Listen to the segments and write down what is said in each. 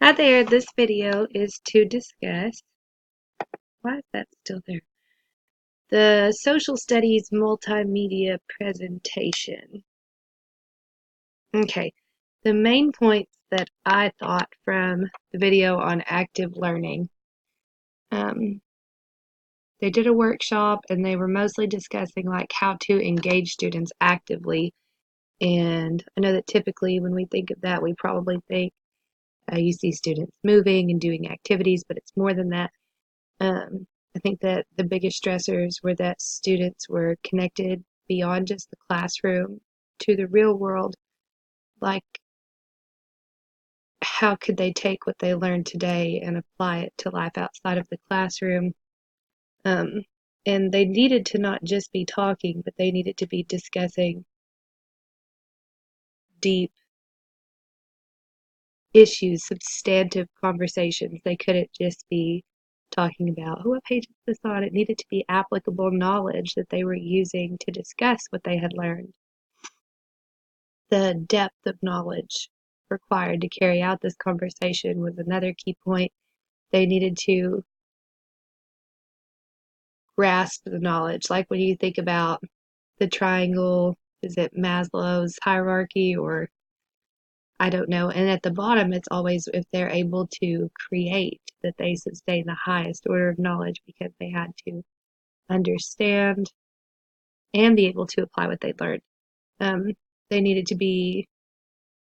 Hi there, this video is to discuss, why is that still there? The social studies multimedia presentation. Okay, the main points that I thought from the video on active learning. They did a workshop and they were mostly discussing like how to engage students actively. And I know that typically when we think of that, we probably think you see students moving and doing activities, but it's more than that. I think that the biggest stressors were that students were connected beyond just the classroom to the real world. Like, how could they take what they learned today and apply it to life outside of the classroom? Um, and they needed to not just be talking, but they needed to be discussing deep issues, substantive conversations. They couldn't just be talking about, oh, what page is this on? It needed to be applicable knowledge that they were using to discuss what they had learned. The depth of knowledge required to carry out this conversation was another key point. They needed to grasp the knowledge. Like when you think about the triangle, is it Maslow's hierarchy or I don't know. And at the bottom, it's always if they're able to create, that they sustain the highest order of knowledge because they had to understand and be able to apply what they learned. Um, they needed to be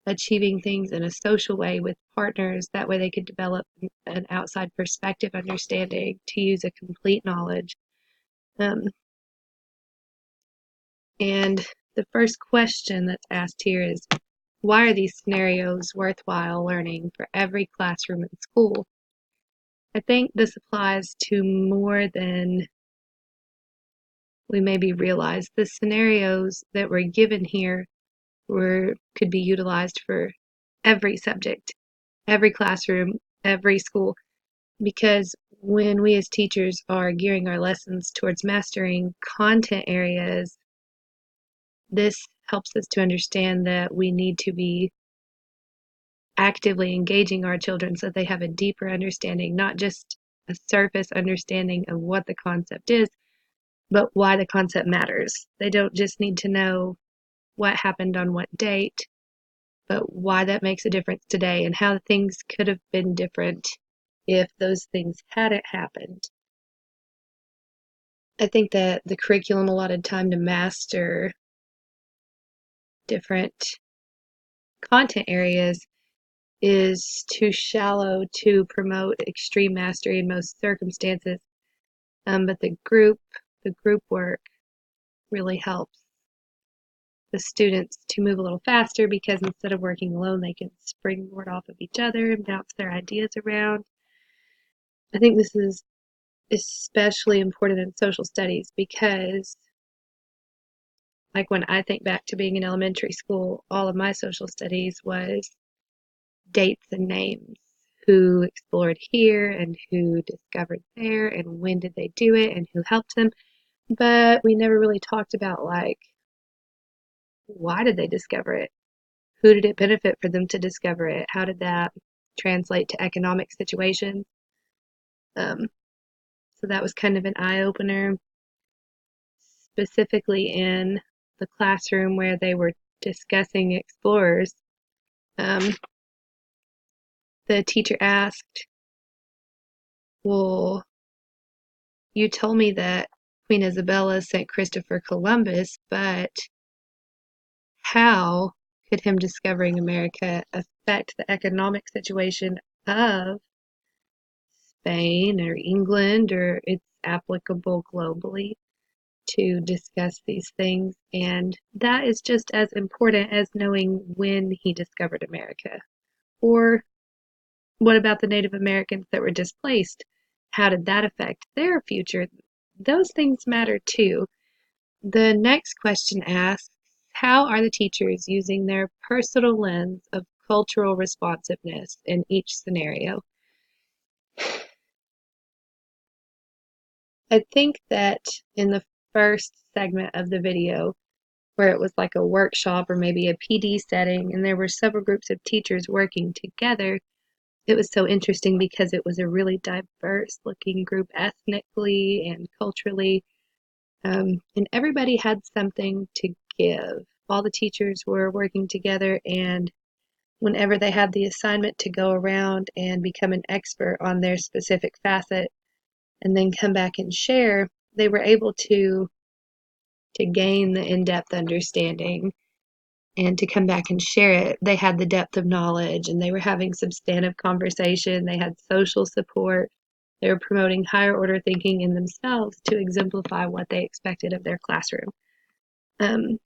achieving things in a social way with partners. That way they could develop an outside perspective understanding to use a complete knowledge. Um, and the first question that's asked here is, why are these scenarios worthwhile learning for every classroom in school? I think this applies to more than we maybe realize. The scenarios that were given here could be utilized for every subject, every classroom, every school, because when we as teachers are gearing our lessons towards mastering content areas, this helps us to understand that we need to be actively engaging our children so they have a deeper understanding, not just a surface understanding of what the concept is, but why the concept matters. They don't just need to know what happened on what date, but why that makes a difference today and how things could have been different if those things hadn't happened. I think that the curriculum allotted time to master different content areas is too shallow to promote extreme mastery in most circumstances. But the group work really helps the students to move a little faster because instead of working alone, they can springboard off of each other and bounce their ideas around. I think this is especially important in social studies because, like, when I think back to being in elementary school, all of my social studies was dates and names. Who explored here and who discovered there and when did they do it and who helped them. But we never really talked about, like, why did they discover it? Who did it benefit for them to discover it? How did that translate to economic situations? Um, so that was kind of an eye opener, specifically in the classroom where they were discussing explorers. Um, the teacher asked, well, you told me that Queen Isabella sent Christopher Columbus, but how could him discovering America affect the economic situation of Spain or England, or it's applicable globally to discuss these things? And that is just as important as knowing when he discovered America. Or what about the Native Americans that were displaced? How did that affect their future? Those things matter too. The next question asks, how are the teachers using their personal lens of cultural responsiveness in each scenario? I think that in the first segment of the video, where it was like a workshop or maybe a PD setting, and there were several groups of teachers working together, it was so interesting because it was a really diverse looking group ethnically and culturally. And everybody had something to give. All the teachers were working together, and whenever they had the assignment to go around and become an expert on their specific facet and then come back and share, they were able to gain the in-depth understanding and to come back and share it. They had the depth of knowledge, and they were having substantive conversation. They had social support. They were promoting higher order thinking in themselves to exemplify what they expected of their classroom. Um,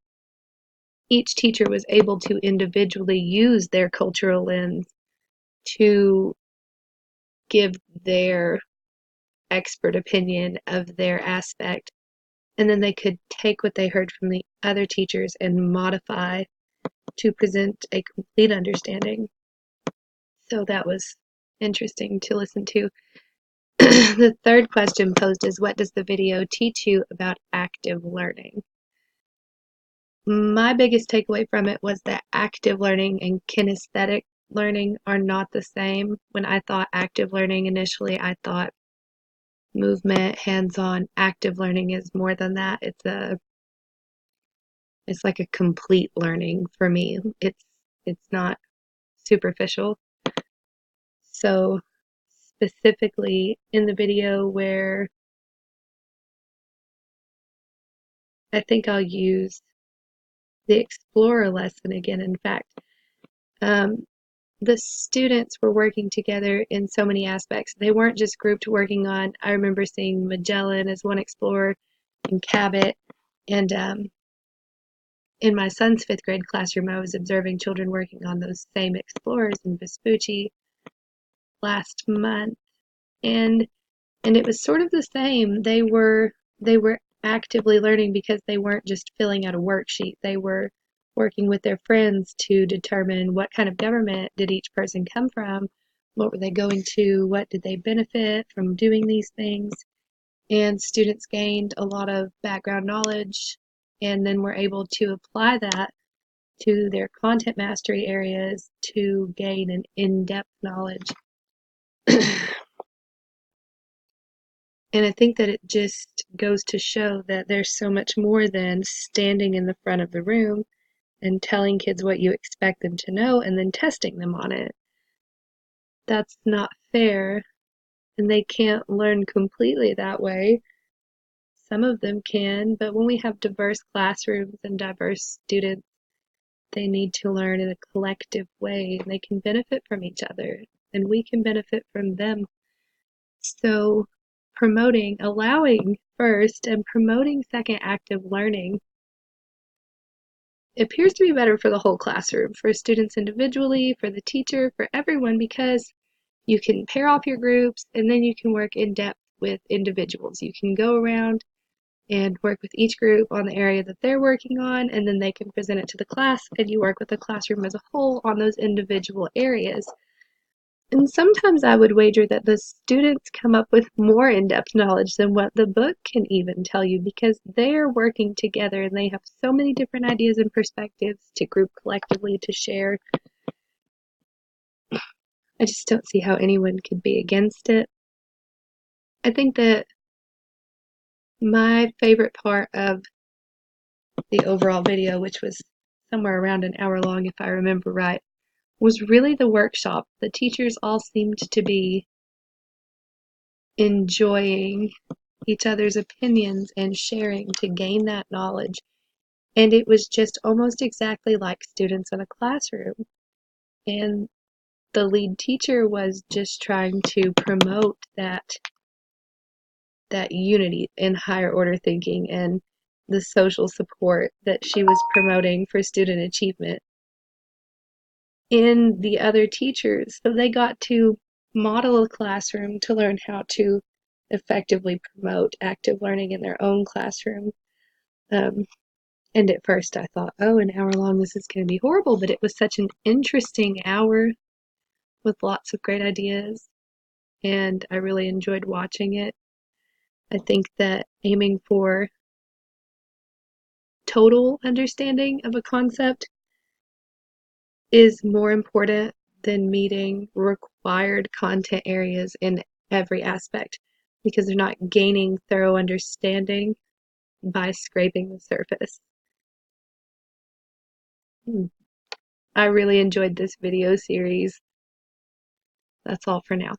each teacher was able to individually use their cultural lens to give their expert opinion of their aspect, and then they could take what they heard from the other teachers and modify to present a complete understanding. So that was interesting to listen to. The third question posed is, what does the video teach you about active learning? My biggest takeaway from it was that active learning and kinesthetic learning are not the same. When I thought active learning initially, I thought movement, hands-on. Active learning is more than that. It's like a complete learning for me. It's not superficial. So specifically in the video where I think I'll use the Explorer lesson again. In fact, um, the students were working together in so many aspects. They weren't just grouped working on, I remember seeing Magellan as one explorer and Cabot. And in my son's fifth grade classroom, I was observing children working on those same explorers in Vespucci last month. And it was sort of the same. They were actively learning because they weren't just filling out a worksheet. They were working with their friends to determine what kind of government did each person come from, what were they going to, what did they benefit from doing these things. And students gained a lot of background knowledge and then were able to apply that to their content mastery areas to gain an in-depth knowledge. And I think that it just goes to show that there's so much more than standing in the front of the room and telling kids what you expect them to know and then testing them on it. That's not fair, and they can't learn completely that way. Some of them can, but when we have diverse classrooms and diverse students, they need to learn in a collective way, and they can benefit from each other, and we can benefit from them. So allowing first and promoting second active learning appears to be better for the whole classroom, for students individually, for the teacher, for everyone, because you can pair off your groups and then you can work in depth with individuals. You can go around and work with each group on the area that they're working on, and then they can present it to the class, and you work with the classroom as a whole on those individual areas. And sometimes I would wager that the students come up with more in-depth knowledge than what the book can even tell you, because they're working together and they have so many different ideas and perspectives to group collectively to share. I just don't see how anyone could be against it. I think that my favorite part of the overall video, which was somewhere around an hour long if I remember right, was really the workshop. The teachers all seemed to be enjoying each other's opinions and sharing to gain that knowledge. And it was just almost exactly like students in a classroom. And the lead teacher was just trying to promote that unity in higher order thinking and the social support that she was promoting for student achievement in the other teachers. So they got to model a classroom to learn how to effectively promote active learning in their own classroom. And at first I thought, oh, an hour long, this is going to be horrible, but it was such an interesting hour with lots of great ideas, and I really enjoyed watching it. I think that aiming for total understanding of a concept is more important than meeting required content areas in every aspect because they're not gaining thorough understanding by scraping the surface. I really enjoyed this video series. That's all for now.